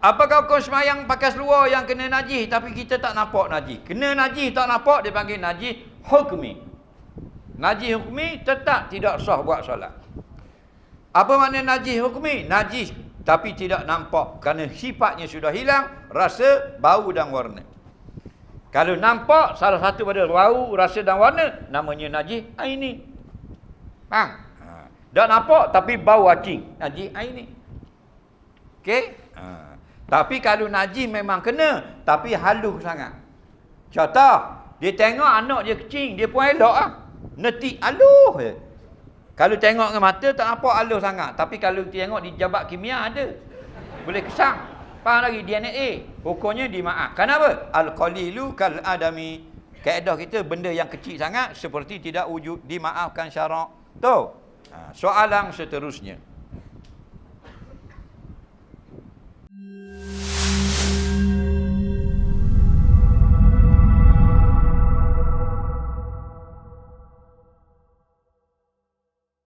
Apakah hukum semayang pakai seluar yang kena najis tapi kita tak nampak najis? Kena najis tak nampak, dia panggil najis hukmi. Najis hukmi tetap tidak sah buat solat. Apa makna najis hukmi? Najis tapi tidak nampak kerana sifatnya sudah hilang, rasa, bau dan warna. Kalau nampak salah satu pada bau, rasa dan warna, namanya najis aini. Faham? Tak nampak tapi bau acing, najis aini. Okey? Tapi kalau najis memang kena, tapi halus sangat. Contoh, dia tengok anak dia kecil, dia pun elok lah. Netik halus je. Kalau tengok dengan mata tak nampak halus sangat, tapi kalau tengok di jabat kimia ada. Boleh kesang. Faham lagi? DNA. Hukumnya dimaaf. Kenapa? Al-qalilu kal adami. Kaedah kita benda yang kecil sangat seperti tidak wujud, dimaafkan syarak. Tu. Soalan seterusnya.